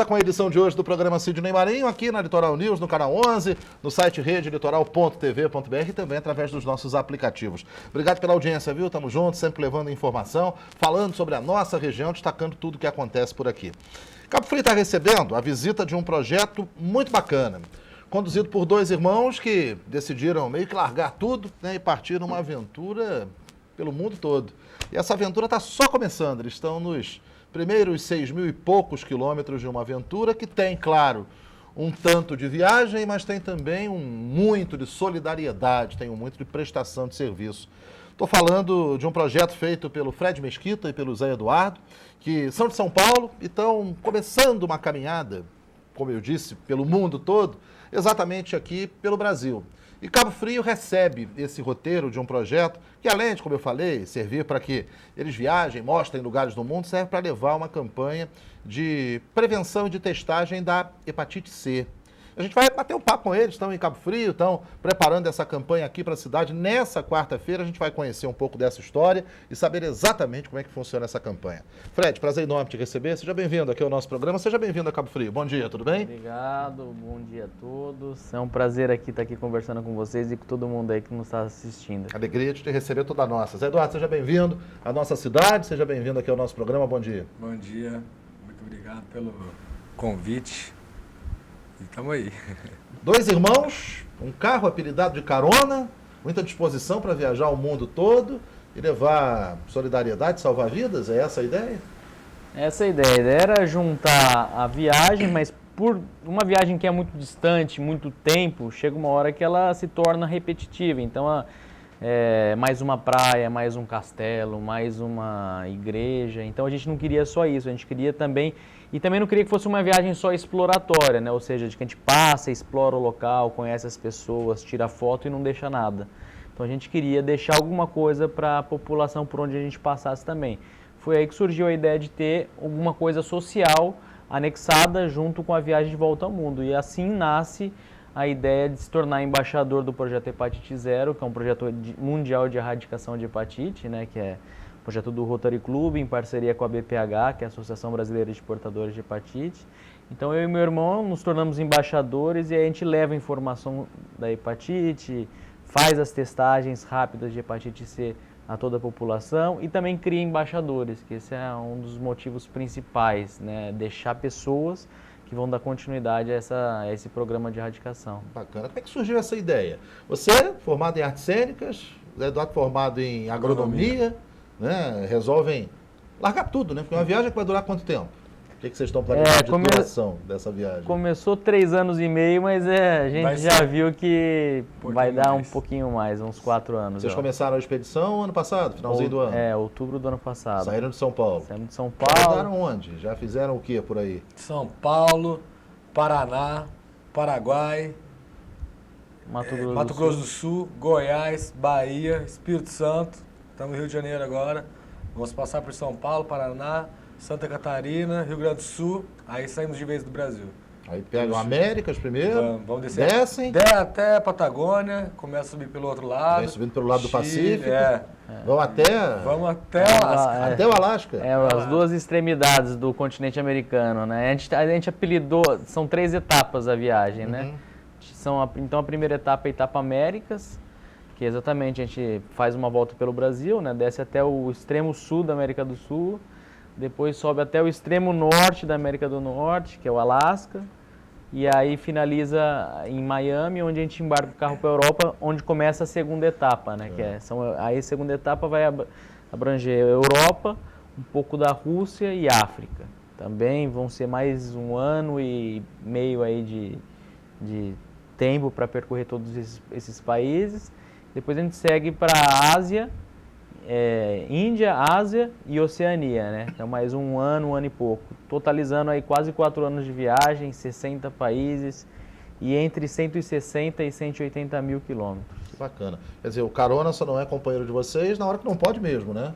volta com a edição de hoje do programa Sidney Marinho, aqui na Litoral News, no canal 11, no site redelitoral.tv.br e também através dos nossos aplicativos. Obrigado pela audiência, viu? Tamo juntos, sempre levando informação, falando sobre a nossa região, destacando tudo o que acontece por aqui. Cabo Frio está recebendo a visita de um projeto muito bacana, conduzido por dois irmãos que decidiram meio que largar tudo, né, e partir numa aventura pelo mundo todo. E essa aventura está só começando, eles estão nos primeiros 6.000 e poucos quilômetros de uma aventura que tem, claro, um tanto de viagem, mas tem também muito de solidariedade, tem muito de prestação de serviço. Estou falando de um projeto feito pelo Fred Mesquita e pelo Zé Eduardo, que são de São Paulo e estão começando uma caminhada, como eu disse, pelo mundo todo, exatamente aqui pelo Brasil. E Cabo Frio recebe esse roteiro de um projeto que, além de, como eu falei, servir para que eles viajem, mostrem lugares do mundo, serve para levar uma campanha de prevenção e de testagem da hepatite C. A gente vai bater um papo com eles, estão em Cabo Frio, estão preparando essa campanha aqui para a cidade. Nessa quarta-feira a gente vai conhecer um pouco dessa história e saber exatamente como é que funciona essa campanha. Fred, prazer enorme te receber. Seja bem-vindo aqui ao nosso programa. Seja bem-vindo a Cabo Frio. Bom dia, tudo bem? Obrigado, bom dia a todos. É um prazer estar aqui conversando com vocês e com todo mundo aí que nos está assistindo. Alegria de te receber toda nossa. Zé Eduardo, seja bem-vindo à nossa cidade, seja bem-vindo aqui ao nosso programa. Bom dia. Bom dia, muito obrigado pelo convite. E estamos aí. Dois irmãos, um carro apelidado de carona, muita disposição para viajar o mundo todo e levar solidariedade, salvar vidas, é essa a ideia? Essa é a ideia. A ideia era juntar a viagem, mas por uma viagem que é muito distante, muito tempo, chega uma hora que ela se torna repetitiva. Então, mais uma praia, mais um castelo, mais uma igreja. Então, a gente não queria só isso, a gente queria também... E também não queria que fosse uma viagem só exploratória, né? Ou seja, de que a gente passa, explora o local, conhece as pessoas, tira foto e não deixa nada. Então a gente queria deixar alguma coisa para a população por onde a gente passasse também. Foi aí que surgiu a ideia de ter alguma coisa social anexada junto com a viagem de volta ao mundo. E assim nasce a ideia de se tornar embaixador do projeto Hepatite Zero, que é um projeto mundial de erradicação de hepatite, né? Que é projeto do Rotary Club, em parceria com a BPH, que é a Associação Brasileira de Portadores de Hepatite. Então, eu e meu irmão nos tornamos embaixadores e aí a gente leva a informação da hepatite, faz as testagens rápidas de hepatite C a toda a população e também cria embaixadores, que esse é um dos motivos principais, né? Deixar pessoas que vão dar continuidade a esse programa de erradicação. Bacana. Como é que surgiu essa ideia? Você, formado em artes cênicas, Zé Eduardo formado em agronomia, né? Resolvem largar tudo, né? Porque uma viagem que vai durar quanto tempo? O que vocês estão planejando de duração dessa viagem? Começou 3 anos e meio, mas a gente já viu que vai dar um pouquinho mais, uns 4 anos. Vocês começaram a expedição ano passado, finalzinho do ano? Outubro do ano passado. Saíram de São Paulo? Saímos de São Paulo. Rodaram onde? Já fizeram o que por aí? São Paulo, Paraná, Paraguai, Mato Grosso do Sul, Goiás, Bahia, Espírito Santo. Estamos no Rio de Janeiro agora. Vamos passar por São Paulo, Paraná, Santa Catarina, Rio Grande do Sul. Aí saímos de vez do Brasil. Aí pegam Américas primeiro, vamos descer. Descem. Até a Patagônia, começa a subir pelo outro lado. Vem subindo pelo lado do Chile, Pacífico. Vão até o Alasca. Até o Alasca. As duas extremidades do continente americano, né? A gente apelidou, são 3 etapas a viagem, né? Então a primeira etapa é a etapa Américas, que exatamente a gente faz uma volta pelo Brasil, né? Desce até o extremo sul da América do Sul, depois sobe até o extremo norte da América do Norte, que é o Alasca, e aí finaliza em Miami, onde a gente embarca o carro para a Europa, onde começa a segunda etapa, né? Aí a segunda etapa vai abranger a Europa, um pouco da Rússia e África. Também vão ser mais 1 ano e meio aí de tempo para percorrer todos esses países. Depois a gente segue para a Ásia, Índia, Ásia e Oceania, né? Então mais 1 ano e pouco. Totalizando aí quase 4 anos de viagem, 60 países e entre 160 e 180 mil quilômetros. Que bacana. Quer dizer, o carona só não é companheiro de vocês na hora que não pode mesmo, né?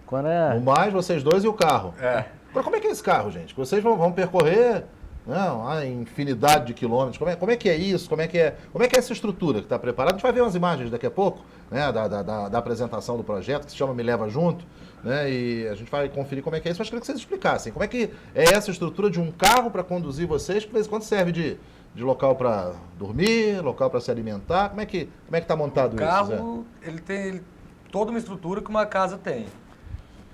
Quando é... No mais, vocês dois e o carro. Agora, como é que é esse carro, gente? Vocês vão percorrer Não, há infinidade de quilômetros. Como é que é isso? Como é que é essa estrutura que está preparada? A gente vai ver umas imagens daqui a pouco, né, da apresentação do projeto, que se chama Me Leva Junto, né, e a gente vai conferir como é que é isso. Mas queria que vocês explicassem como é que é essa estrutura de um carro para conduzir vocês, que de vez em quando serve de local para dormir, local para se alimentar. Como é que está montado isso, Zé? O carro, ele tem toda uma estrutura que uma casa tem.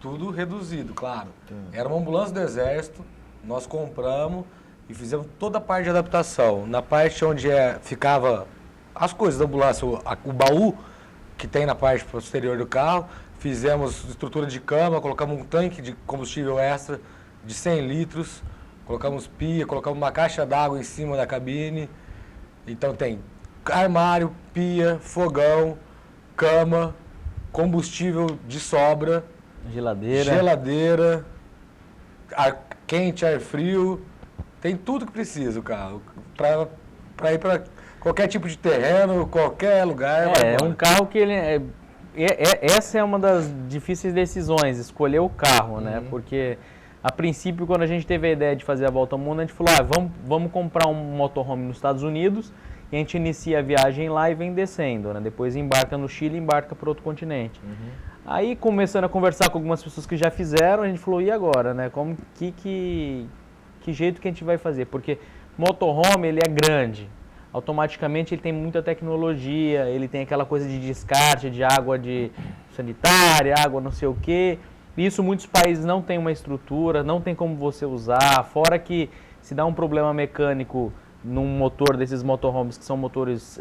Tudo reduzido, claro. Era uma ambulância do Exército, nós compramos e fizemos toda a parte de adaptação. Na parte onde ficava as coisas da ambulância, o baú que tem na parte posterior do carro, fizemos estrutura de cama, colocamos um tanque de combustível extra de 100 litros, colocamos pia, colocamos uma caixa d'água em cima da cabine. Então tem armário, pia, fogão, cama, combustível de sobra, geladeira, ar quente, ar frio, tem tudo que precisa o carro para ir para qualquer tipo de terreno, qualquer lugar. É um carro que essa é uma das difíceis decisões, escolher o carro, né? Porque a princípio, quando a gente teve a ideia de fazer a volta ao mundo, a gente falou, vamos comprar um motorhome nos Estados Unidos e a gente inicia a viagem lá e vem descendo, né? Depois embarca no Chile e embarca para outro continente. Aí, começando a conversar com algumas pessoas que já fizeram, a gente falou, e agora, né? Que jeito que a gente vai fazer? Porque motorhome, ele é grande. Automaticamente ele tem muita tecnologia, ele tem aquela coisa de descarte de água sanitária, água não sei o quê. Isso muitos países não têm uma estrutura, não tem como você usar, fora que se dá um problema mecânico num motor desses motorhomes, que são motores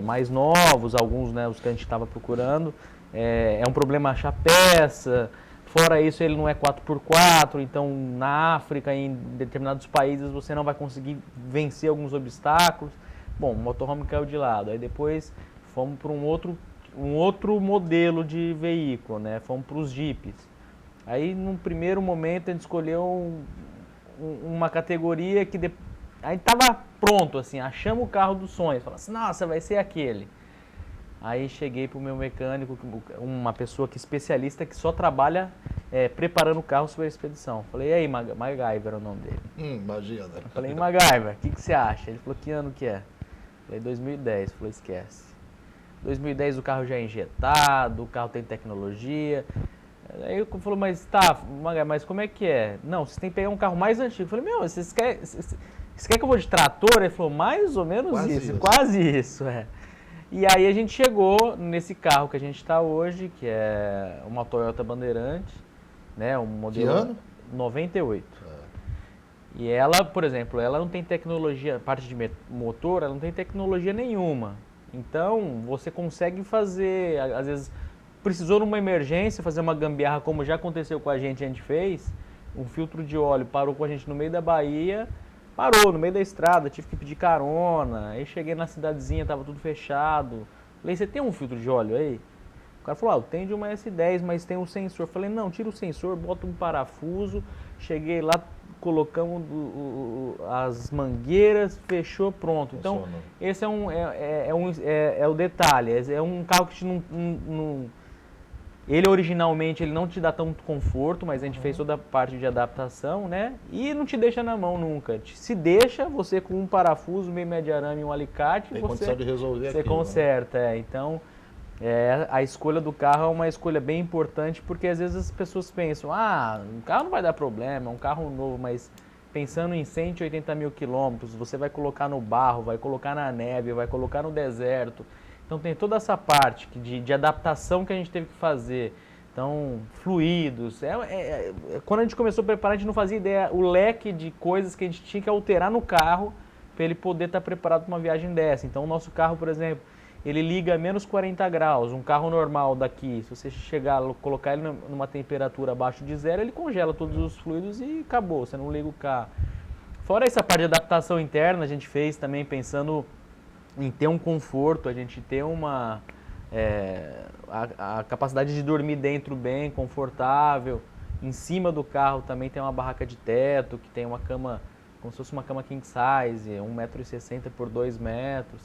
mais novos, alguns, né, os que a gente estava procurando, é um problema achar peça. Fora isso, ele não é 4x4, então na África, em determinados países, você não vai conseguir vencer alguns obstáculos. Bom, o motorhome caiu de lado. Aí depois fomos para um outro modelo de veículo, né? Fomos para os Jeeps. Aí, num primeiro momento, a gente escolheu uma categoria que aí estava pronto, assim, achamos o carro dos sonhos. Falamos assim, nossa, vai ser aquele. Aí cheguei para o meu mecânico, uma pessoa que é especialista, que só trabalha preparando carros para a expedição. Falei, e aí, MacGyver é o nome dele. Imagina. Falei, MacGyver, o que você acha? Ele falou, que ano que é? Falei, 2010. Falei, esquece. 2010 o carro já é injetado, o carro tem tecnologia. Aí ele falou, mas mas como é que é? Não, você tem que pegar um carro mais antigo. Eu falei, você quer que eu vou de trator? Ele falou, mais ou menos quase isso. E aí a gente chegou nesse carro que a gente está hoje, que é uma Toyota Bandeirante, né, um modelo... Que ano? 98. E ela, por exemplo, ela não tem tecnologia, parte de motor, ela não tem tecnologia nenhuma. Então, você consegue fazer, às vezes, precisou numa emergência fazer uma gambiarra, como já aconteceu com a gente fez, um filtro de óleo parou com a gente no meio da Bahia, parou no meio da estrada, tive que pedir carona, aí cheguei na cidadezinha, tava tudo fechado. Falei, você tem um filtro de óleo aí? O cara falou, eu tenho de uma S10, mas tem um sensor. Falei, não, tira o sensor, bota um parafuso. Cheguei lá, colocamos as mangueiras, fechou, pronto. Então, esse é o detalhe. É um carro que ele originalmente ele não te dá tanto conforto, mas a gente fez toda a parte de adaptação, né? E não te deixa na mão nunca. Se deixa, você com um parafuso, meio média de arame e um alicate, tem condição de resolver você aquilo, conserta. Né? Então, a escolha do carro é uma escolha bem importante, porque às vezes as pessoas pensam, o carro não vai dar problema, é um carro novo, mas pensando em 180 mil quilômetros, você vai colocar no barro, vai colocar na neve, vai colocar no deserto. Então tem toda essa parte de adaptação que a gente teve que fazer. Então, fluidos. Quando a gente começou a preparar, a gente não fazia ideia o leque de coisas que a gente tinha que alterar no carro para ele poder estar preparado para uma viagem dessa. Então, o nosso carro, por exemplo, ele liga a menos 40 graus. Um carro normal daqui, se você chegar, colocar ele numa temperatura abaixo de zero, ele congela todos os fluidos e acabou, você não liga o carro. Fora essa parte de adaptação interna, a gente fez também pensando em ter um conforto, a gente ter a capacidade de dormir dentro bem, confortável. Em cima do carro também tem uma barraca de teto, que tem uma cama, como se fosse uma cama king size, 1,60 m por 2 metros.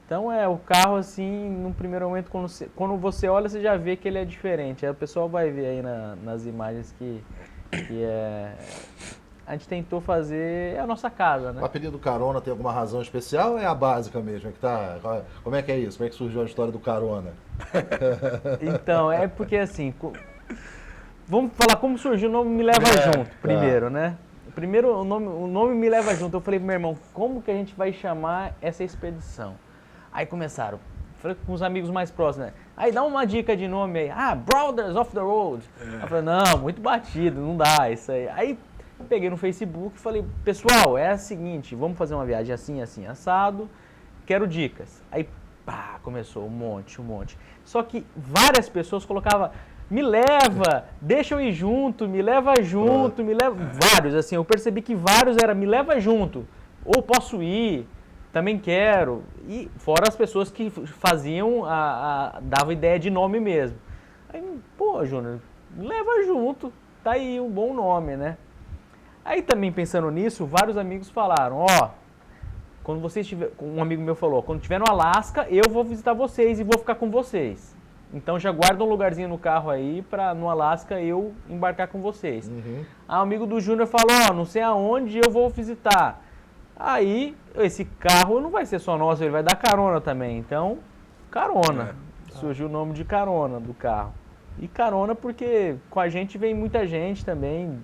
Então o carro assim, num primeiro momento, quando você olha, você já vê que ele é diferente. Aí o pessoal vai ver aí nas imagens que gente tentou fazer a nossa casa, né? O apelido Carona tem alguma razão especial ou é a básica mesmo? Como é que é isso? Como é que surgiu a história do Carona? Então, é porque assim, vamos falar como surgiu o nome Me Leva Junto, primeiro, né? Primeiro, o nome Me Leva Junto. Eu falei pro meu irmão, como que a gente vai chamar essa expedição? Aí começaram, falei com os amigos mais próximos, né? Aí dá uma dica de nome aí. Brothers of the Road. Eu falei, não, muito batido, não dá isso aí. Aí peguei no Facebook e falei, pessoal, é o seguinte, vamos fazer uma viagem assim, assim, assado, quero dicas. Aí, pá, começou um monte. Só que várias pessoas colocavam, me leva, deixa eu ir junto, me leva junto, me leva... Vários, assim, eu percebi que vários era me leva junto, ou posso ir, também quero. E fora as pessoas que faziam, davam ideia de nome mesmo. Aí, pô, Júnior, me leva junto, tá aí um bom nome, né? Aí também pensando nisso, vários amigos falaram, quando vocês tiver, um amigo meu falou, quando estiver no Alasca, eu vou visitar vocês e vou ficar com vocês. Então já guarda um lugarzinho no carro aí para no Alasca eu embarcar com vocês. Uhum. Aí o amigo do Júnior falou, não sei aonde eu vou visitar. Aí esse carro não vai ser só nosso, ele vai dar carona também. Então, Carona. Surgiu o nome de Carona do carro. E carona porque com a gente vem muita gente também.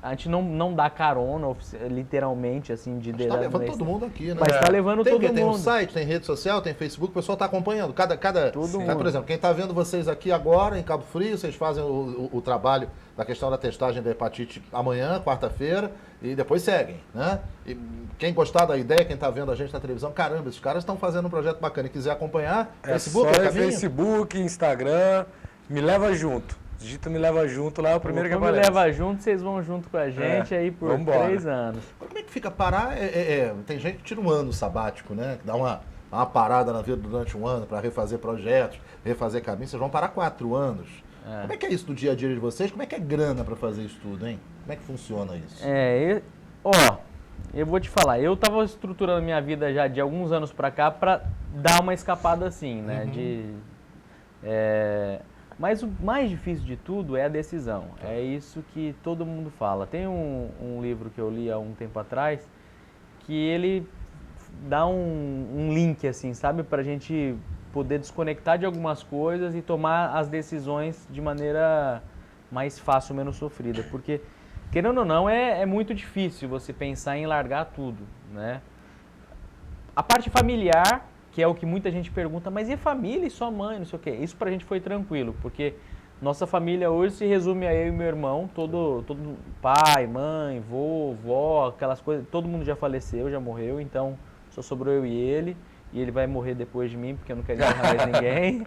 A gente não dá carona, literalmente, assim, de dedada. Tá levando todo mundo aqui, né? Mas tá levando todo mundo. Tem um site, tem rede social, tem Facebook, o pessoal tá acompanhando. Todo mundo. Por exemplo, quem tá vendo vocês aqui agora, em Cabo Frio, vocês fazem o trabalho da questão da testagem da hepatite amanhã, quarta-feira, e depois seguem, né? E quem gostar da ideia, quem tá vendo a gente na televisão, caramba, esses caras estão fazendo um projeto bacana e quiser acompanhar, Facebook é o caminho? Facebook, Instagram, Me Leva Junto. Digita Me Leva Junto lá, é o primeiro que aparece. Me Leva Junto, vocês vão junto com a gente aí por 3 anos. Como é que fica parar? Tem gente que tira um ano sabático, né? Que dá uma parada na vida durante um ano para refazer projetos, refazer caminhos. Vocês vão parar 4 anos. Como é que é isso do dia a dia de vocês? Como é que é grana para fazer isso tudo, hein? Como é que funciona isso? Eu vou te falar, eu tava estruturando minha vida já de alguns anos para cá para dar uma escapada assim, né? Mas o mais difícil de tudo é a decisão. É isso que todo mundo fala. Tem um livro que eu li há um tempo atrás que ele dá um link, assim, sabe? Pra gente poder desconectar de algumas coisas e tomar as decisões de maneira mais fácil, menos sofrida. Porque, querendo ou não, é muito difícil você pensar em largar tudo, né? A parte familiar, que é o que muita gente pergunta, mas e a família e sua mãe, não sei o quê? Isso pra gente foi tranquilo, porque nossa família hoje se resume a eu e meu irmão, todo pai, mãe, vô, vó, aquelas coisas, todo mundo já faleceu, já morreu, então só sobrou eu e ele vai morrer depois de mim, porque eu não quero enterrar mais ninguém.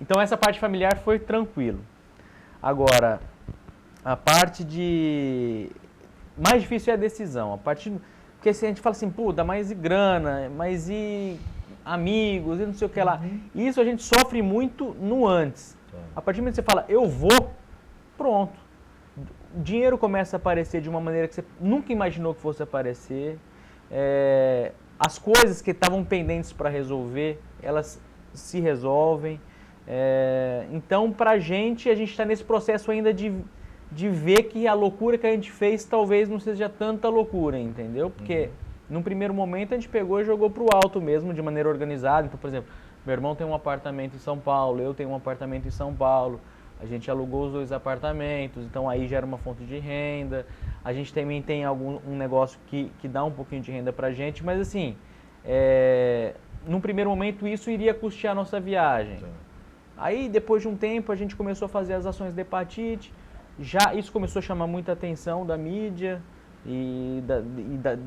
Então essa parte familiar foi tranquilo. Agora, a parte mais difícil é a decisão, porque se a gente fala assim, dá mais grana, mas e amigos, e não sei o que lá. Isso a gente sofre muito no antes. A partir do momento que você fala, eu vou, pronto. O dinheiro começa a aparecer de uma maneira que você nunca imaginou que fosse aparecer. As coisas que estavam pendentes para resolver, elas se resolvem. Então, pra gente, a gente está nesse processo ainda de ver que a loucura que a gente fez talvez não seja tanta loucura, entendeu? Porque num primeiro momento a gente pegou e jogou pro alto mesmo, de maneira organizada. Então, por exemplo, meu irmão tem um apartamento em São Paulo, eu tenho um apartamento em São Paulo, a gente alugou os 2 apartamentos, então aí gera uma fonte de renda. A gente também tem um negócio que dá um pouquinho de renda pra gente, mas assim, num primeiro momento isso iria custear a nossa viagem. Aí depois de um tempo a gente começou a fazer as ações de hepatite. Já isso começou a chamar muita atenção da mídia e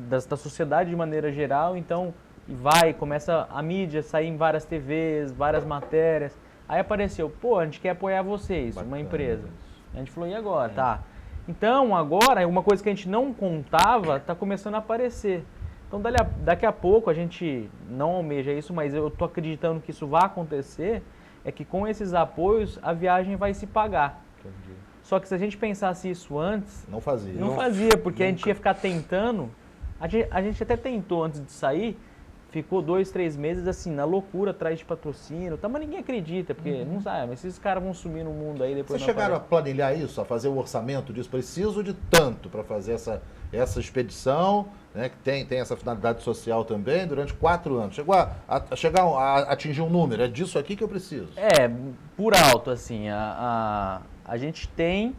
da sociedade de maneira geral, então começa a mídia sair em várias TVs, várias matérias. Aí apareceu, a gente quer apoiar vocês, uma empresa. A gente falou, e agora? Tá. Então agora, uma coisa que a gente não contava está começando a aparecer. Então daqui a pouco, a gente não almeja isso, mas eu estou acreditando que isso vai acontecer, é que com esses apoios a viagem vai se pagar. Entendi. Só que se a gente pensasse isso antes... Não fazia. Não fazia, porque nunca. A gente ia ficar tentando. A gente até tentou antes de sair ficou 2, 3 meses assim, na loucura, atrás de patrocínio, tá? Mas ninguém acredita, porque não sabe, mas esses caras vão sumir no mundo aí depois. Vocês chegaram a planilhar isso, a fazer o orçamento disso? Preciso de tanto para fazer essa expedição, né, que tem essa finalidade social também, durante 4 anos. Chegou a atingir um número, é disso aqui que eu preciso. Por alto, assim, a gente tem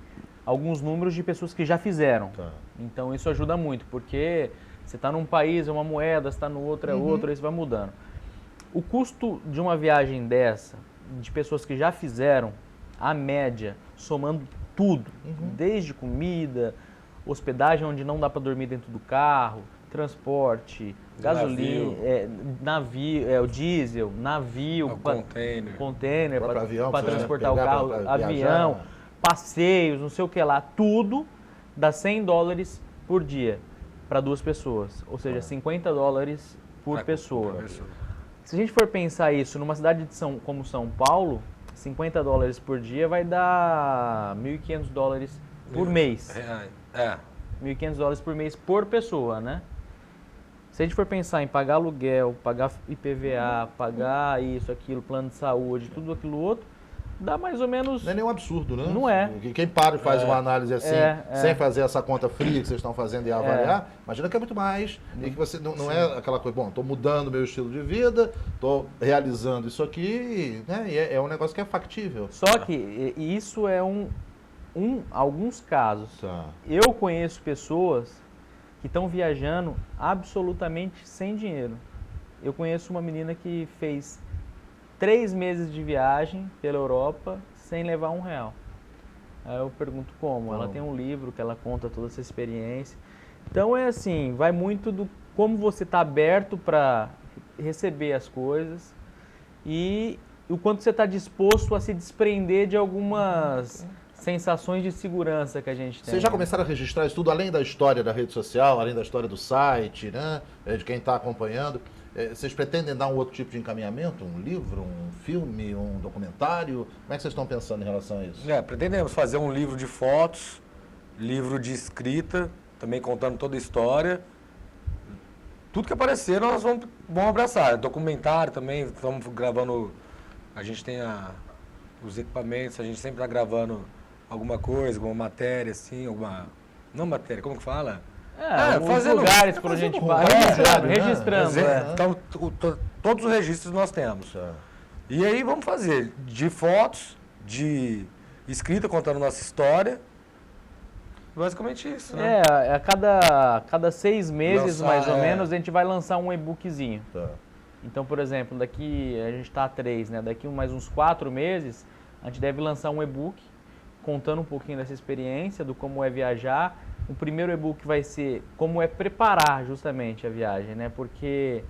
alguns números de pessoas que já fizeram. Tá. Então isso ajuda muito, porque você está num país, é uma moeda, você está no outro, é outro, isso vai mudando. O custo de uma viagem dessa, de pessoas que já fizeram, a média, somando tudo, desde comida, hospedagem onde não dá para dormir dentro do carro, transporte, gasolina, navio, o diesel, navio, container para transportar o carro, avião, passeios, não sei o que lá, tudo dá $100 por dia para 2 pessoas, ou seja, $50 por pessoa. Se a gente for pensar isso numa cidade como São Paulo, $50 por dia vai dar $1.500 por mês. $1.500 por mês por pessoa, né? Se a gente for pensar em pagar aluguel, pagar IPVA, pagar isso, aquilo, plano de saúde, tudo aquilo outro, dá mais ou menos... Não é nenhum absurdo, né? Não é. Quem para e faz uma análise assim, sem fazer essa conta fria que vocês estão fazendo e avaliar, imagina que é muito mais. E que você não é aquela coisa, bom, estou mudando meu estilo de vida, estou realizando isso aqui, né? E é um negócio que é factível. Só que isso é alguns casos. Tá. Eu conheço pessoas que estão viajando absolutamente sem dinheiro. Eu conheço uma menina que fez 3 meses de viagem pela Europa sem levar R$1. Aí eu pergunto como. Ela tem um livro que ela conta toda essa experiência. Então é assim, vai muito do como você está aberto para receber as coisas e o quanto você está disposto a se desprender de algumas sensações de segurança que a gente tem. Vocês já começaram a registrar isso tudo, além da história da rede social, além da história do site, né? De quem está acompanhando. Vocês pretendem dar um outro tipo de encaminhamento? Um livro, um filme, um documentário? Como é que vocês estão pensando em relação a isso? Pretendemos fazer um livro de fotos, livro de escrita, também contando toda a história. Tudo que aparecer nós vamos abraçar. Documentário também, estamos gravando, a gente tem os equipamentos, a gente sempre está gravando alguma coisa, alguma matéria, assim, não matéria, como que fala? Fazendo lugares para a gente registrando. Então, todos os registros nós temos. E aí vamos fazer de fotos, de escrita contando nossa história. Basicamente isso, né? A cada 6 meses, mais ou menos, a gente vai lançar um e-bookzinho. Tá. Então, por exemplo, daqui, a gente está a 3, né? Daqui mais uns 4 meses, a gente deve lançar um e-book contando um pouquinho dessa experiência, do como é viajar. O primeiro e-book vai ser como é preparar justamente a viagem, né? Porque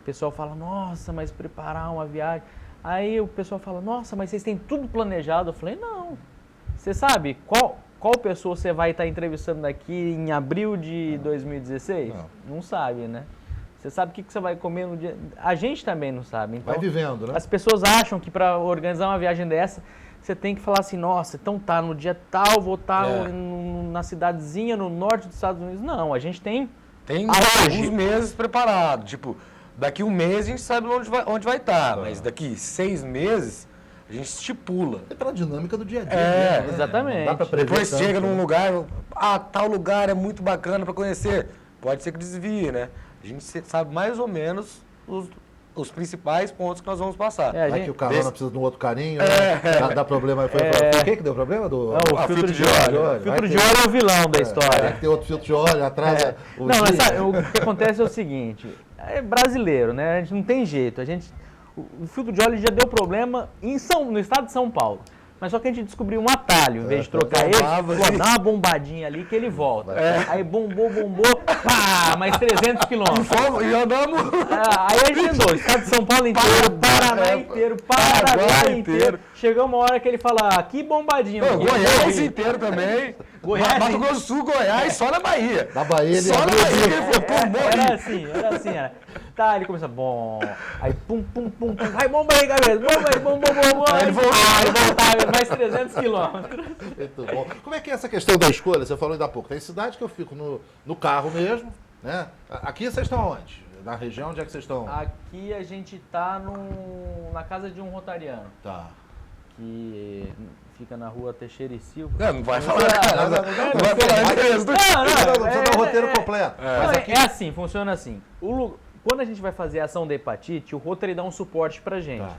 o pessoal fala, nossa, mas preparar uma viagem... Aí o pessoal fala, nossa, mas vocês têm tudo planejado? Eu falei, não. Você sabe qual pessoa você vai estar entrevistando daqui em abril de 2016? Não sabe, né? Você sabe o que você vai comer no dia... A gente também não sabe. Então, vai vivendo, né? As pessoas acham que para organizar uma viagem dessa, você tem que falar assim, nossa, então tá, no dia tal, vou estar na cidadezinha no norte dos Estados Unidos. Não, a gente tem alguns meses preparado. Tipo, daqui um mês a gente sabe onde vai estar, mas daqui 6 meses a gente estipula. É pela dinâmica do dia a dia. Né? Exatamente. Não dá pra prever depois tanto, chega num lugar, tal lugar é muito bacana para conhecer. Pode ser que desvie, né? A gente sabe mais ou menos os principais pontos que nós vamos passar. Que o carona precisa de um outro carinho, né? Dá problema. Foi o que deu problema? O filtro de óleo. O filtro de óleo é o vilão da história. Vai ter outro filtro de óleo atrás. Não, mas sabe, o que acontece é o seguinte, é brasileiro, né? A gente não tem jeito. O filtro de óleo já deu problema no estado de São Paulo. Mas só que a gente descobriu um atalho, em vez de trocar ele, dá uma bombadinha ali que ele volta. Aí bombou, pá, mais 300 quilômetros. E andamos. Aí a gente andou, estado de São Paulo inteiro, Paraná inteiro, Paraguai inteiro. Chegou uma hora que ele fala, que bombadinha. Goiás inteiro também. Mato Grosso do Sul, Goiás, só na Bahia. Na Bahia ele só na Bahia. Era assim. Tá, ele começa, bom, aí pum, vai bomba aí, cabeça, bomba aí, bom. Aí ele voltava mais 300 quilômetros. Muito bom. Como é que é essa questão da escolha? Você falou ainda há pouco. Tem cidade que eu fico no carro mesmo, né? Aqui vocês estão onde? Na região, onde é que vocês estão? Aqui a gente está na casa de um rotariano. Tá. Que fica na rua Teixeira e Silva. Não vai falar nada. Não vai falar endereço do Precisa dar o roteiro completo. Mas aqui... É assim, funciona assim. Quando a gente vai fazer a ação da hepatite, o Rotary dá um suporte pra gente. Tá.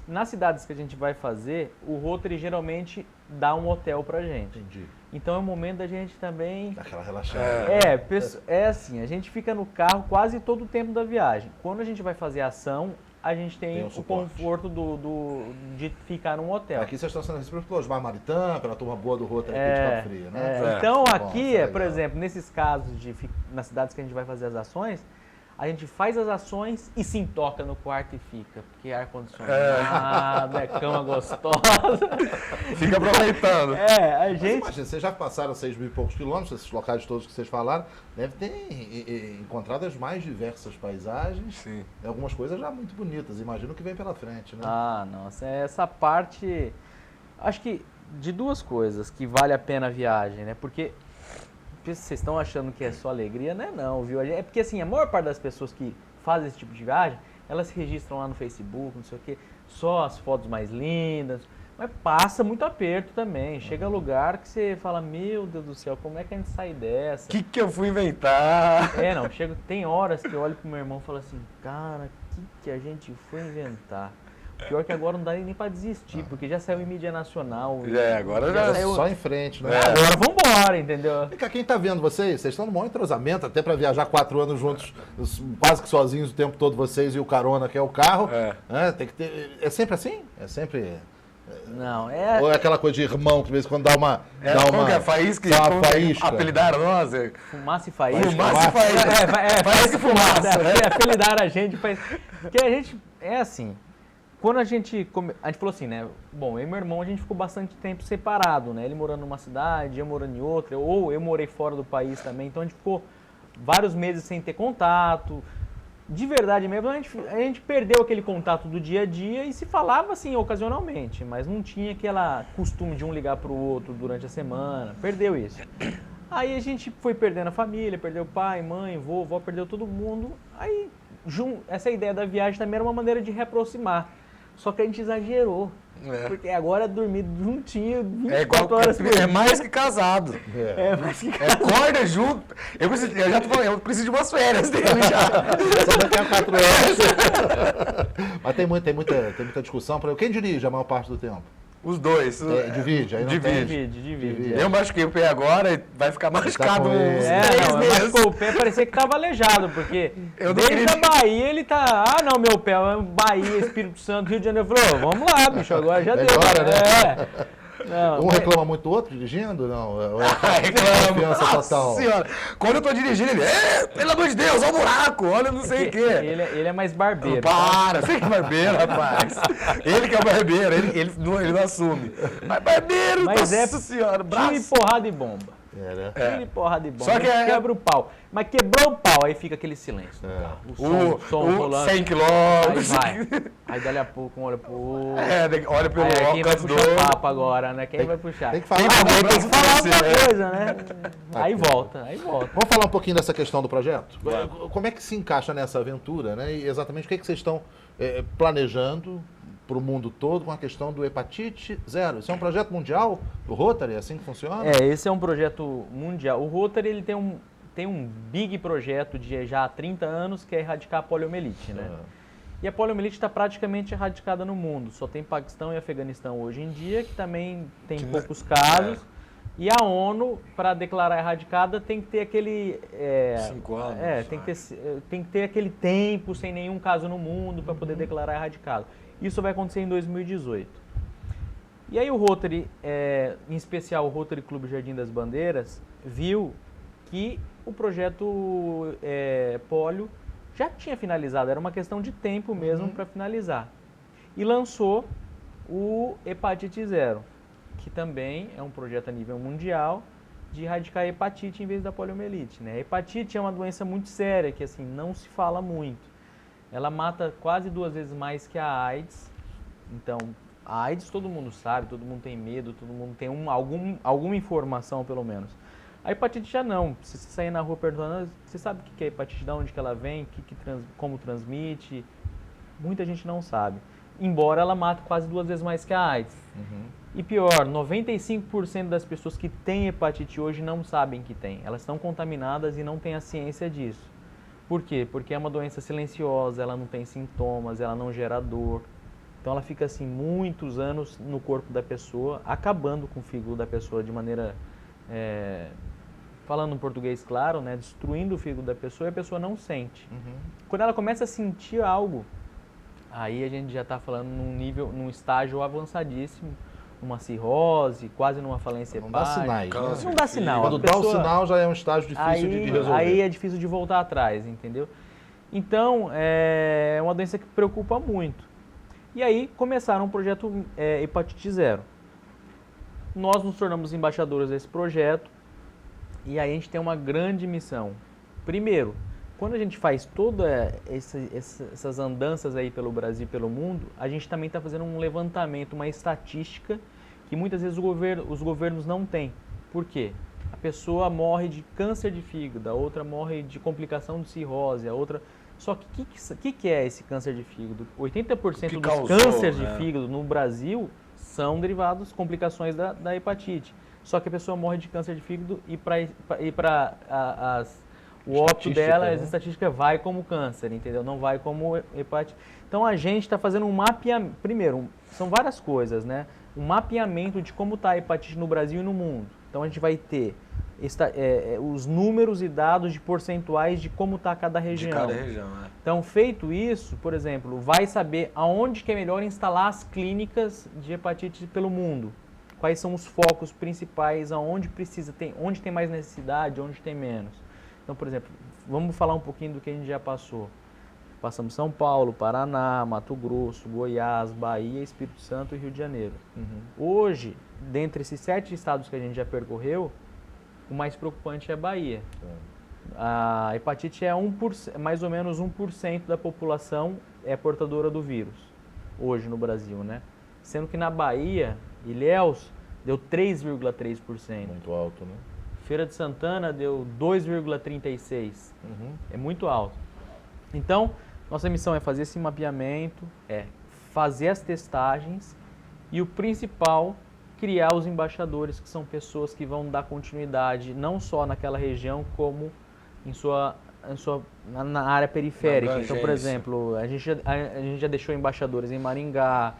Nas cidades que a gente vai fazer, o Rotary geralmente dá um hotel pra gente. Entendi. Então é o momento da gente também... Daquela relaxada. É assim, a gente fica no carro quase todo o tempo da viagem. Quando a gente vai fazer a ação, a gente tem o conforto de ficar num hotel. Aqui vocês estão sendo recebidos pelo Osmar Maritã, pela turma boa do Rotary aqui de Cabo Frio, né? Então Bom, aqui, por exemplo, nesses casos nas cidades que a gente vai fazer as ações, a gente faz as ações e se intoca no quarto e fica, porque é ar-condicionado, é cama gostosa. Fica aproveitando. A Mas gente... imagina, vocês já passaram 6 mil e poucos quilômetros, esses locais todos que vocês falaram, deve ter encontrado as mais diversas paisagens. Sim. E algumas coisas já muito bonitas, imagino que vem pela frente, né? Nossa, essa parte, acho que de duas coisas que vale a pena a viagem, né? Porque vocês estão achando que é só alegria, né? Não, viu? É porque assim, a maior parte das pessoas que fazem esse tipo de viagem, elas se registram lá no Facebook, não sei o quê, só as fotos mais lindas, mas passa muito aperto também. Chega lugar que você fala, meu Deus do céu, como é que a gente sai dessa? O que eu fui inventar? Tem horas que eu olho pro meu irmão e falo assim, cara, o que a gente foi inventar? Pior que agora não dá nem pra desistir, porque já saiu em mídia nacional. Agora já saiu só em frente, né? Agora vambora, entendeu? Vem cá, quem tá vendo vocês estão no maior entrosamento, até para viajar 4 anos juntos, quase que sozinhos o tempo todo, vocês e o carona, que é o carro. Né? Tem que ter. É sempre assim? É sempre. Não, Ou é aquela coisa de irmão que de vez em quando dá uma. Como que é? Faísca? Apelidaram nós? Fumaça e faísca. Fumaça e faísca. Faísca e fumaça. Apelidaram a gente. Porque a gente. É assim. Quando a gente falou assim, né? Bom, eu e meu irmão, a gente ficou bastante tempo separado, né? Ele morando numa cidade, eu morando em outra, ou eu morei fora do país também. Então a gente ficou vários meses sem ter contato. De verdade mesmo, a gente perdeu aquele contato do dia a dia e se falava assim ocasionalmente, mas não tinha aquela costume de um ligar pro outro durante a semana. Perdeu isso. Aí a gente foi perdendo a família, perdeu pai, mãe, vovó, perdeu todo mundo. Aí essa ideia da viagem também era uma maneira de reaproximar. Só que a gente exagerou. Porque agora é dormir juntinho 24 horas por dia. É mais que casado. É mais que casado. Acorda junto. Eu já tô falando, eu preciso de umas férias dele já. Só daqui a 4 anos. Mas tem muita discussão. Quem dirige a maior parte do tempo? Os dois. Divide, aí não Divide. Eu machuquei o pé agora e vai ficar machucado uns 3 meses. Machucou o pé, parecia que tava aleijado, porque desde a Bahia ele tá... não, meu pé, Bahia, Espírito Santo, Rio de Janeiro. Falou, vamos lá, bicho, agora já deu. Né? Um reclama muito do outro dirigindo? Não, reclama. Nossa senhora. Quando eu tô dirigindo, ele, pelo amor de Deus, olha o buraco, olha não sei o quê. Ele é mais barbeiro. Você que é barbeiro, rapaz. Ele que é barbeiro, ele não assume. Mas barbeiro, nossa senhora, braço. Tiro e porrada e bomba. Tiro e porrada e bomba. Só que quebra o pau. Mas quebrou o pau, aí fica aquele silêncio no carro. O som rolando. 100 quilômetros. Aí dali a pouco um olha pro outro. Olha pelo quem vai puxar o papo agora, né? Quem vai puxar? Tem que falar, tem que falar alguma coisa, né? Aí volta. Vamos falar um pouquinho dessa questão do projeto? Como é que se encaixa nessa aventura, né? E exatamente o que vocês estão planejando para o mundo todo com a questão do hepatite zero? Isso é um projeto mundial do Rotary? É assim que funciona? Esse é um projeto mundial. O Rotary ele tem um big projeto de já há 30 anos que é erradicar a poliomielite, né? E a poliomielite está praticamente erradicada no mundo. Só tem Paquistão e Afeganistão hoje em dia, que também tem poucos casos. E a ONU, para declarar erradicada, tem que ter aquele... 5 anos. Tem que ter aquele tempo sem nenhum caso no mundo para poder declarar erradicado. Isso vai acontecer em 2018. E aí o Rotary, em especial o Rotary Clube Jardim das Bandeiras, viu que o projeto Polio já tinha finalizado, era uma questão de tempo mesmo para finalizar. E lançou o Hepatite Zero, que também é um projeto a nível mundial de erradicar a hepatite em vez da poliomielite, né? A hepatite é uma doença muito séria, que assim, não se fala muito. Ela mata quase 2 vezes mais que a AIDS. Então, a AIDS todo mundo sabe, todo mundo tem medo, todo mundo tem alguma informação pelo menos. A hepatite já não. Se você sair na rua perguntando, você sabe o que é hepatite, de onde que ela vem, como transmite? Muita gente não sabe. Embora ela mate quase 2 vezes mais que a AIDS. E pior, 95% das pessoas que têm hepatite hoje não sabem que tem. Elas estão contaminadas e não têm a ciência disso. Por quê? Porque é uma doença silenciosa, ela não tem sintomas, ela não gera dor. Então ela fica assim muitos anos no corpo da pessoa, acabando com o fígado da pessoa de maneira, falando em português claro, né, destruindo o fígado da pessoa e a pessoa não sente. Quando ela começa a sentir algo, aí a gente já está falando num estágio avançadíssimo, uma cirrose, quase numa falência hepática. Não dá sinais, né? Não dá sinal. Quando dá o sinal já é um estágio difícil de resolver. Aí é difícil de voltar atrás, entendeu? Então, é uma doença que preocupa muito. E aí começaram um projeto Hepatite Zero. Nós nos tornamos embaixadores desse projeto e aí a gente tem uma grande missão. Primeiro, quando a gente faz todas essas andanças aí pelo Brasil e pelo mundo, a gente também está fazendo um levantamento, uma estatística que muitas vezes os governos não têm. Por quê? A pessoa morre de câncer de fígado, a outra morre de complicação de cirrose, a outra... Só que o que é esse câncer de fígado? 80% dos cânceres de fígado no Brasil são derivados, complicações da hepatite. Só que a pessoa morre de câncer de fígado e o óbito dela, as estatísticas, vai como câncer, entendeu? Não vai como hepatite. Então a gente está fazendo um mapeamento. Primeiro, são várias coisas, né? Um mapeamento de como está a hepatite no Brasil e no mundo. Então a gente vai ter os números e dados de percentuais de como está cada região. De cada região, né? Então, feito isso, por exemplo, vai saber aonde que é melhor instalar as clínicas de hepatite pelo mundo. Quais são os focos principais, onde tem mais necessidade, onde tem menos. Então, por exemplo, vamos falar um pouquinho do que a gente já passou. Passamos São Paulo, Paraná, Mato Grosso, Goiás, Bahia, Espírito Santo e Rio de Janeiro. Hoje, dentre esses 7 estados que a gente já percorreu, o mais preocupante é a Bahia. A hepatite é mais ou menos 1% da população é portadora do vírus, hoje no Brasil, né? Sendo que na Bahia, Ilhéus, deu 3,3%. Muito alto, né? Feira de Santana deu 2,36%. É muito alto. Então, nossa missão é fazer esse mapeamento, fazer as testagens e o principal, criar os embaixadores, que são pessoas que vão dar continuidade não só naquela região, como na área periférica. Então, por exemplo, a gente já deixou embaixadores em Maringá,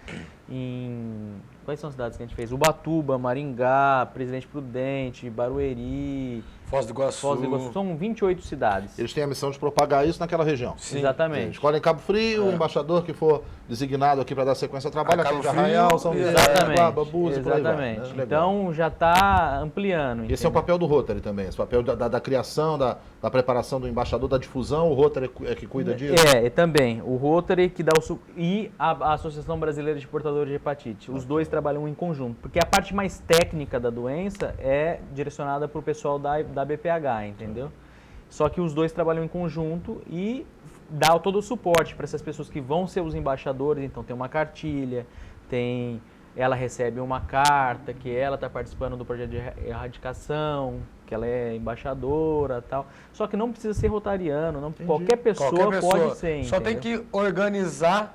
quais são as cidades que a gente fez? Ubatuba, Maringá, Presidente Prudente, Barueri, Foz do Iguaçu. São 28 cidades. Eles têm a missão de propagar isso naquela região. Sim. Exatamente. Escolhem Cabo Frio, o embaixador que for designado aqui para dar sequência ao trabalho, aqui de Arraial, São Miguel, Bambuza, por aí vai, né? Então já está ampliando. Esse é o papel do Rotary também, esse papel da criação, da preparação do embaixador, da difusão, o Rotary é que cuida disso? Também. O Rotary que dá e a Associação Brasileira de Portadores de Hepatite. Os dois trabalham em conjunto, porque a parte mais técnica da doença é direcionada para o pessoal da BPH, entendeu? Só que os dois trabalham em conjunto e dá todo o suporte para essas pessoas que vão ser os embaixadores. Então tem uma cartilha, ela recebe uma carta que ela está participando do projeto de erradicação, que ela é embaixadora, tal. Só que não precisa ser rotariano, qualquer pessoa pode ser. Só tem que organizar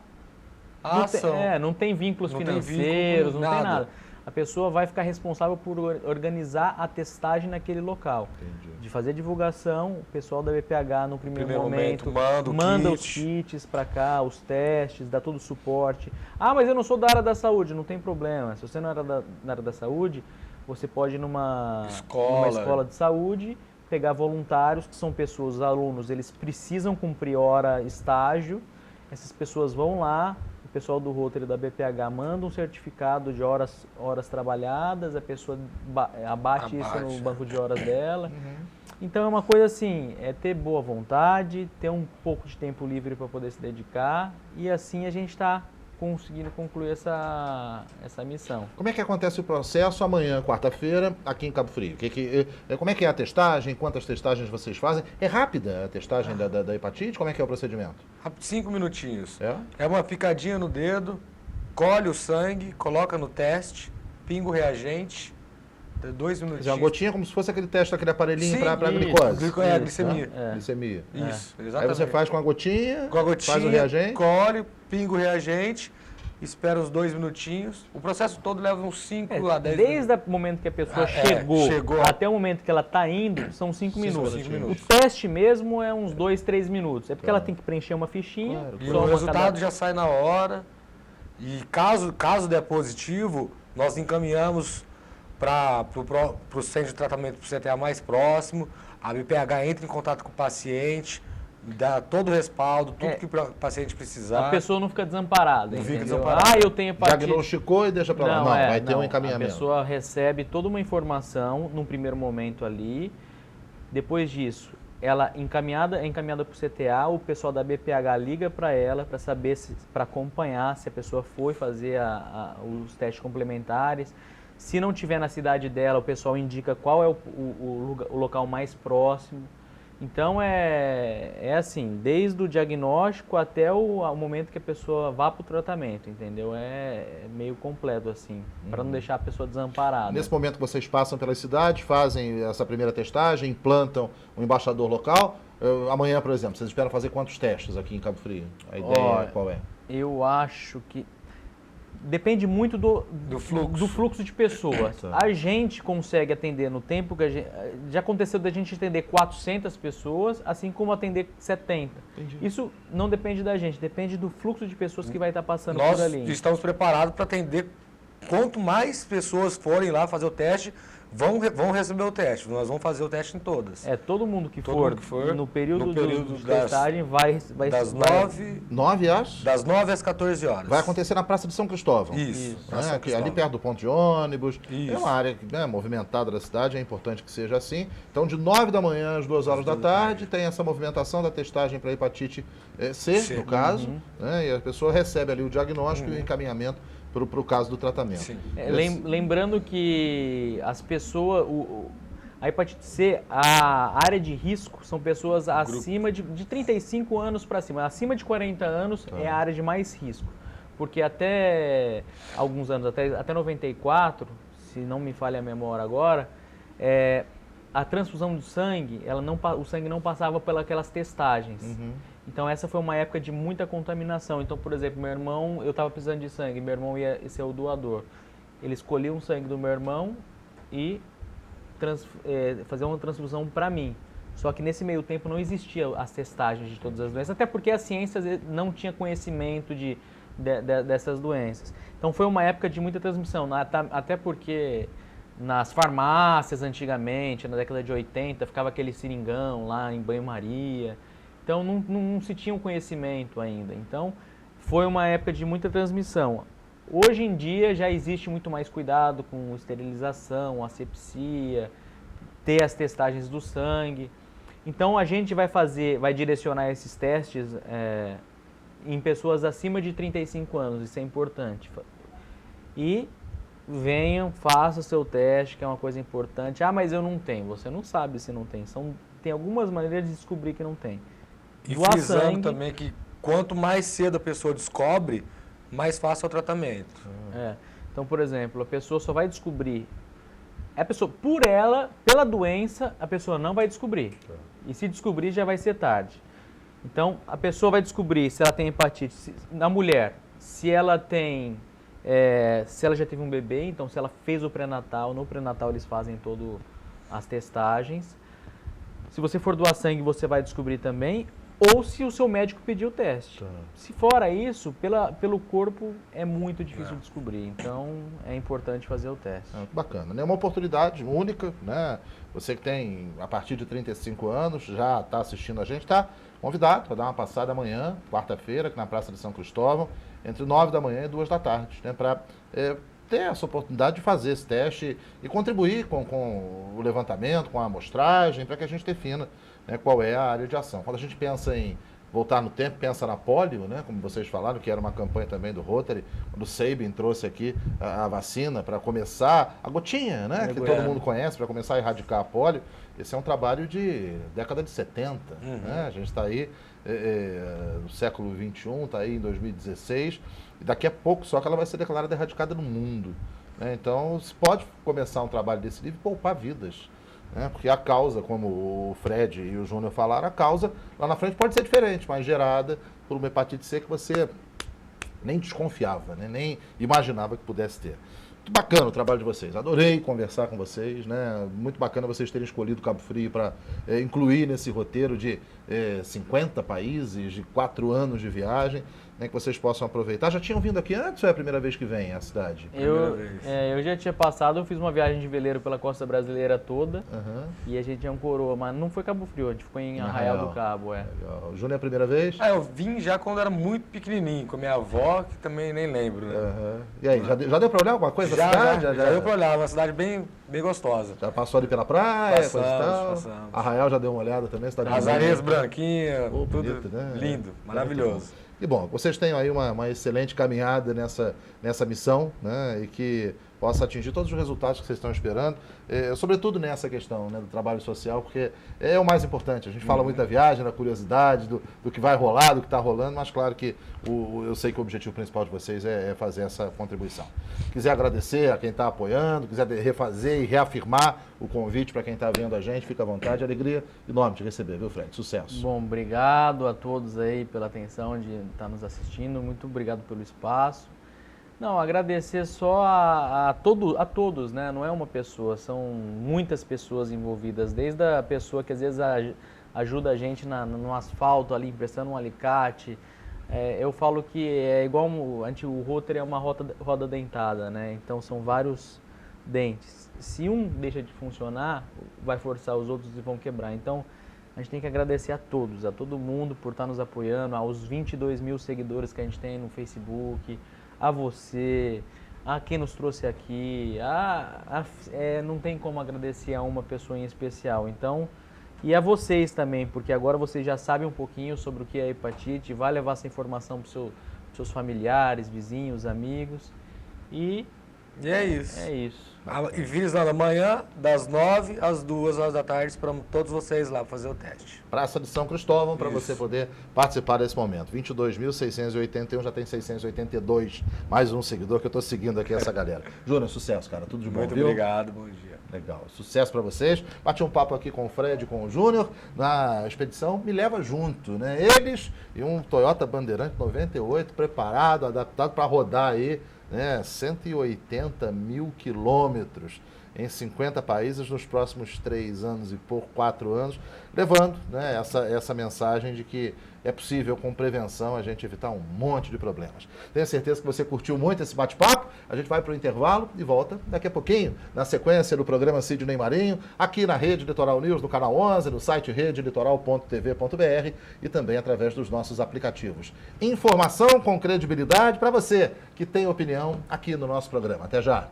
a ação. Não tem vínculos financeiros, não tem nada. A pessoa vai ficar responsável por organizar a testagem naquele local. Entendi. De fazer divulgação, o pessoal da BPH no primeiro momento manda os kits para cá, os testes, dá todo o suporte. Ah, mas eu não sou da área da saúde, não tem problema. Se você não era da área da saúde, você pode ir numa escola de saúde, pegar voluntários, que são pessoas, alunos, eles precisam cumprir hora, estágio. Essas pessoas vão lá, o pessoal do Rotary da BPH manda um certificado de horas trabalhadas, a pessoa abate isso no banco de horas dela. Então é uma coisa assim, é ter boa vontade, ter um pouco de tempo livre para poder se dedicar e assim a gente está conseguindo concluir essa missão. Como é que acontece o processo amanhã, quarta-feira, aqui em Cabo Frio? Como é que é a testagem? Quantas testagens vocês fazem? É rápida a testagem da hepatite? Como é que é o procedimento? 5 minutinhos. É uma picadinha no dedo, colhe o sangue, coloca no teste, pinga o reagente, 2 minutinhos. Uma gotinha como se fosse aquele teste daquele aparelhinho para glicose. glicemia. Né? Glicemia. Isso, exatamente. Aí você faz com a gotinha, faz o reagente. Colhe, pinga o reagente, espera uns 2 minutinhos. O processo todo leva uns 5 a 10 minutos. Desde o momento que a pessoa chegou até o momento que ela está indo, são 5 minutos. 5 minutos. O teste mesmo é uns 2, 3 minutos. É porque ela tem que preencher uma fichinha. Claro. E o resultado já sai na hora. E caso der positivo, nós encaminhamos para o centro de tratamento para o CTA mais próximo. A BPH entra em contato com o paciente, dá todo o respaldo, tudo que o paciente precisar. A pessoa não fica desamparada. Não fica entendeu? desamparada. Eu tenho hepatite. Diagnosticou e deixa para lá. Não, vai ter um encaminhamento. A pessoa recebe toda uma informação num primeiro momento ali. Depois disso, ela é encaminhada para o CTA, o pessoal da BPH liga para ela para saber, para acompanhar se a pessoa foi fazer os testes complementares. Se não tiver na cidade dela, o pessoal indica qual é o local mais próximo. Então é assim, desde o diagnóstico até o momento que a pessoa vá para o tratamento, entendeu? É meio completo assim, para não deixar a pessoa desamparada. Nesse momento que vocês passam pelas cidades, fazem essa primeira testagem, implantam um embaixador local. Amanhã, por exemplo, vocês esperam fazer quantos testes aqui em Cabo Frio? A ideia qual é? Eu acho que depende muito do fluxo de pessoas. A gente consegue atender no tempo que a gente... Já aconteceu da gente atender 400 pessoas, assim como atender 70. Entendi. Isso não depende da gente, depende do fluxo de pessoas que vai estar passando por ali. Nós estamos preparados para atender. Quanto mais pessoas forem lá fazer o teste, vão receber o teste. Nós vamos fazer o teste em todas. Todo mundo que for no período de testagem vai das 9 às 14 horas. Vai acontecer na Praça de São Cristóvão. Isso. Ali perto do ponto de ônibus. Isso. É uma área movimentada da cidade, é importante que seja assim. Então, de 9 da manhã às 2 horas da tarde, tem essa movimentação da testagem para hepatite C, no caso. Né? E a pessoa recebe ali o diagnóstico e o encaminhamento para o caso do tratamento. Lembrando que as pessoas, a hepatite C, a área de risco são pessoas acima de 35 anos para cima. Acima de 40 anos é a área de mais risco. Porque até alguns anos, até 94, se não me falha a memória agora, a transfusão do sangue, o sangue não passava pelas testagens. Então essa foi uma época de muita contaminação. Então, por exemplo, meu irmão, eu estava precisando de sangue, meu irmão ia ser o doador. Ele escolheu um sangue do meu irmão e fazer uma transfusão para mim. Só que nesse meio tempo não existia as testagens de todas as doenças, até porque a ciência não tinha conhecimento dessas doenças. Então foi uma época de muita transmissão, até porque nas farmácias antigamente, na década de 80, ficava aquele seringão lá em banho-maria. Então não se tinha um conhecimento ainda. Então foi uma época de muita transmissão. Hoje em dia já existe muito mais cuidado com esterilização, asepsia, ter as testagens do sangue. Então a gente vai direcionar esses testes em pessoas acima de 35 anos, isso é importante. E venham, façam o seu teste, que é uma coisa importante. Mas eu não tenho. Você não sabe se não tem. Tem algumas maneiras de descobrir que não tem. E frisando também que quanto mais cedo a pessoa descobre, mais fácil é o tratamento. Então, por exemplo, a pessoa só vai descobrir... pela doença, a pessoa não vai descobrir. E se descobrir, já vai ser tarde. Então, a pessoa vai descobrir se ela tem hepatite. Na mulher, se ela já teve um bebê, então se ela fez o pré-natal, no pré-natal eles fazem todas as testagens. Se você for doar sangue, você vai descobrir também. Ou se o seu médico pedir o teste. Se fora isso, pelo corpo é muito difícil de descobrir. Então é importante fazer o teste. Bacana, né? Uma oportunidade única, né? Você que tem a partir de 35 anos, já está assistindo a gente, está convidado para dar uma passada amanhã, quarta-feira, aqui na Praça de São Cristóvão, entre 9 da manhã e 2 da tarde, né? Para ter essa oportunidade de fazer esse teste e contribuir com o levantamento, com a amostragem, para que a gente defina qual é a área de ação. Quando a gente pensa em voltar no tempo, pensa na polio, né, como vocês falaram, que era uma campanha também do Rotary, quando o Sabin trouxe aqui a vacina para começar, a gotinha, né, que todo mundo conhece, para começar a erradicar a polio. Esse é um trabalho de década de 70, né? A gente está aí no século XXI, está aí em 2016, e daqui a pouco só que ela vai ser declarada erradicada no mundo. né? Então, se pode começar um trabalho desse nível e poupar vidas. Né? Porque a causa, como o Fred e o Júnior falaram, a causa lá na frente pode ser diferente, mas gerada por uma hepatite C que você nem desconfiava, né? Nem imaginava que pudesse ter. Muito bacana o trabalho de vocês. Adorei conversar com vocês, né? Muito bacana vocês terem escolhido Cabo Frio para incluir nesse roteiro de 50 países, de 4 anos de viagem, né? Que vocês possam aproveitar. Já tinham vindo aqui antes ou é a primeira vez que vem à cidade? Eu já tinha passado, eu fiz uma viagem de veleiro pela costa brasileira toda e a gente tinha um coroa, mas não foi Cabo Frio, a gente ficou em Arraial do Cabo. Legal. O Júnior é a primeira vez? Eu vim já quando era muito pequenininho, com a minha avó, que também nem lembro, né? E aí, já deu para olhar alguma coisa da cidade? Já deu pra olhar, uma cidade bem gostosa. Já passou ali pela praia, coisa e tal? Passamos. Arraial já deu uma olhada também? Cidade As areias branquinhas, tudo bonito, né? lindo, maravilhoso. E bom, vocês tenham aí uma excelente caminhada nessa missão, né? E que possa atingir todos os resultados que vocês estão esperando, sobretudo nessa questão, né, do trabalho social, porque é o mais importante. A gente fala muito da viagem, da curiosidade, do que vai rolar, do que está rolando, mas claro que eu sei que o objetivo principal de vocês é fazer essa contribuição. Quiser agradecer a quem está apoiando, quiser refazer e reafirmar o convite para quem está vendo a gente, fica à vontade. Alegria enorme de receber, viu, Fred? Sucesso. Bom, obrigado a todos aí pela atenção de estar nos assistindo, muito obrigado pelo espaço. Não, agradecer só a todos, né? Não é uma pessoa, são muitas pessoas envolvidas, desde a pessoa que às vezes ajuda a gente no asfalto ali, emprestando um alicate. Eu falo que é igual o router é uma roda dentada, né? Então são vários dentes. Se um deixa de funcionar, vai forçar os outros e vão quebrar. Então a gente tem que agradecer a todo mundo por estar nos apoiando, aos 22 mil seguidores que a gente tem no Facebook, a você, a quem nos trouxe aqui, não tem como agradecer a uma pessoa em especial. Então, e a vocês também, porque agora vocês já sabem um pouquinho sobre o que é hepatite, vai levar essa informação para os seus familiares, vizinhos, amigos. E é isso. É isso. E Vires lá amanhã, das 9 às 2 horas da tarde, esperamos todos vocês lá fazer o teste. Praça de São Cristóvão, para você poder participar desse momento. 22.681, já tem 682. Mais um seguidor que eu estou seguindo aqui essa galera. Júnior, sucesso, cara. Tudo de bom, Muito viu? obrigado, bom dia. Legal. Sucesso para vocês. Bati um papo aqui com o Fred e com o Júnior na expedição Me Leva Junto, né? Eles e um Toyota Bandeirante 98 preparado, adaptado para rodar aí, né, 180 mil quilômetros em 50 países nos próximos 3 anos e por 4 anos, levando, né, essa mensagem de que é possível, com prevenção, a gente evitar um monte de problemas. Tenho certeza que você curtiu muito esse bate-papo. A gente vai para o intervalo e volta daqui a pouquinho, na sequência do programa Sidney Marinho, aqui na Rede Litoral News, no canal 11, no site redelitoral.tv.br e também através dos nossos aplicativos. Informação com credibilidade para você que tem opinião aqui no nosso programa. Até já!